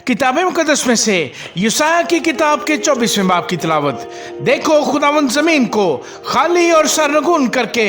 किताब मुकद्दस में से यशायाह की किताब के 24वें बाब की तिलावत। देखो, खुदावंद जमीन को खाली और सरनगून करके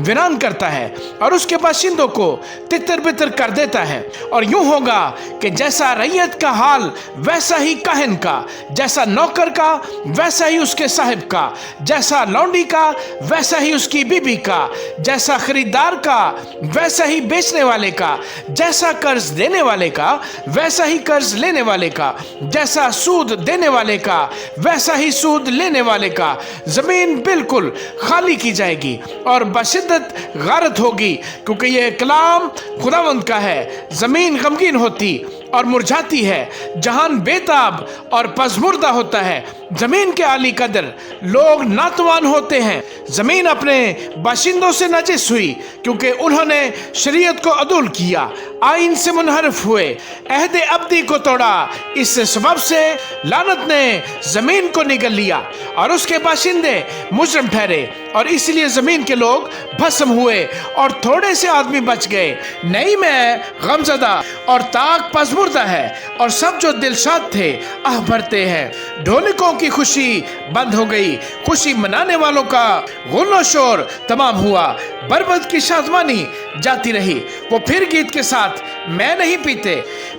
वीरान करता है और उसके बाशिंदों को तितर बितर कर देता है। और यूं होगा कि जैसा रैयत का हाल वैसा ही काहन का, जैसा नौकर का वैसा ही उसके साहिब का, जैसा लौंडी का वैसा ही उसकी बीबी का, जैसा खरीदार का वैसा ही बेचने वाले का, जैसा कर्ज देने वाले का वैसा ही कर्ज लेने वाले का, जैसा सूद देने वाले का वैसा ही सूद लेने वाले का। जमीन बिल्कुल खाली की जाएगी और बशिद्दत गारत होगी, क्योंकि यह कलाम खुदावंद का है। जमीन गमगीन होती और मुरझाती है, जहान बेताब और पजमुर्दा होता है। जमीन के आली कदर लोग नातवान होते हैं। जमीन अपने बाशिंदों से नजिस हुई, क्योंकि उन्होंने शरीयत को अदुल किया, आइन से मुनहरफ हुए, अहद अब्दी को तोड़ा। इस सबब से लानत ने जमीन को निगल लिया और उसके बाशिंदे मुजरम ठहरे, और इसलिए जमीन के लोग भस्म हुए और थोड़े से आदमी बच गए। नई में गमजदा और ताक पजमुर्दा है, और सब जो दिलशाद थे आह भरते हैं। ढोलकों की खुशी बंद हो गई, खुशी मनाने वालों का गुल्लो शोर तमाम हुआ। बरबद की शादमानी जाती रही, वो फिर गीत के साथ मैं नहीं पीते।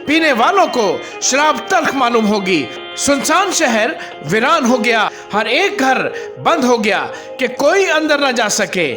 पीने वालों को शराब तल्ख मालूम होगी। सुनसान शहर वीरान हो गया, हर एक घर बंद हो गया कि कोई अंदर न जा सके।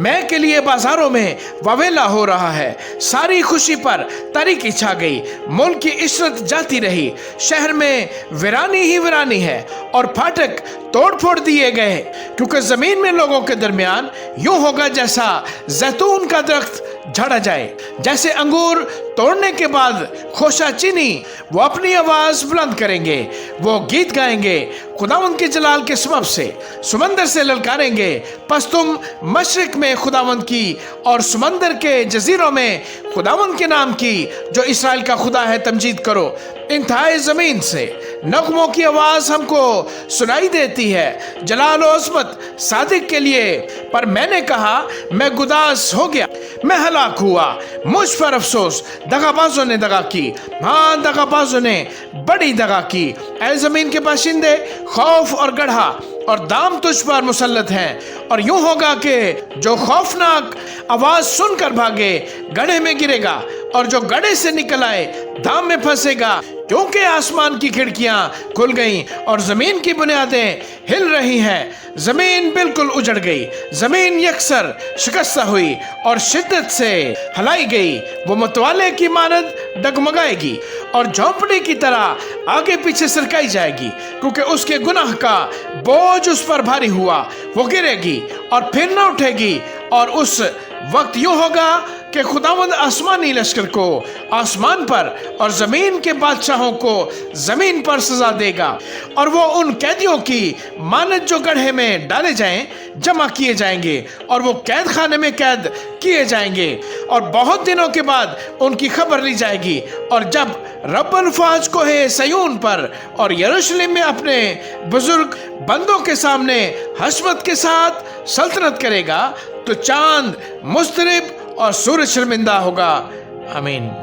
मैं के लिए बाजारों में ववेला हो रहा है, सारी खुशी पर तारीकी छा गई। मुल्क की इशरत जाती रही, शहर में वीरानी ही वीरानी है और फाटक तोड़ फोड़ दिए गए, क्योंकि जमीन में लोगों के दरमियान यूं होगा जैसा जैतून का दरख्त झड़ा जाए, जैसे अंगूर तोड़ने के बाद खोशा चीनी। वो अपनी आवाज बुलंद करेंगे, वो गीत गाएंगे खुदावंद के जलाल के सबब से, समंदर से ललकारेंगे। पस तुम मशरिक में खुदावंद की और समंदर के जजीरों में खुदावंद के नाम की, जो इसराइल का खुदा है, तमजीद करो। इंतहाई जमीन से नगमों की आवाज हमको सुनाई देती है, जलाल और अज़मत सादिक के लिए। पर मैंने कहा, मैं गुदास हो गया, मैं हलाक हुआ, मुझ पर अफसोस। दगाबाजों ने दगा की, हाँ दगाबाजों ने बड़ी दगा की। ऐ जमीन के बाशिंदे, खौफ और गढ़ा और दाम तुझ पर मुसल्लत हैं। और यूं होगा कि जो खौफनाक आवाज सुनकर भागे गड्ढे में गिरेगा, और जो गड्ढे से निकल आए दाम में फंसेगा। क्योंकि आसमान की खिड़कियां खुल गईं और जमीन की बुनियादें हिल रही हैं। जमीन बिल्कुल उजड़ गई, जमीन यकसर शिकस्त हुई और शिद्दत से हिलाई गई। वो मतवाले की मानद डगमगाएगी और झोंपड़ी की तरह आगे पीछे सरकाई जाएगी, क्योंकि उसके गुनाह का बोझ उस पर भारी हुआ। वो गिरेगी और फिर न उठेगी। और उस वक्त यूं होगा कि खुदावंद आसमानी लश्कर को आसमान पर और जमीन के बादशाहों को जमीन पर सजा देगा। और वो उन कैदियों की मानद जो गड्ढे में डाले जाएं जमा किए जाएंगे, और वो कैद खाने में कैद किए जाएंगे। और बहुत दिनों के बाद उनकी खबर ली जाएगी। और जब रब्बुल फाज को है सयून पर और यरूशलेम में अपने बुजुर्ग बंदों के सामने हशमत के साथ सल्तनत करेगा, तो चांद मुस्तरिब और सूरज शर्मिंदा होगा। आमीन।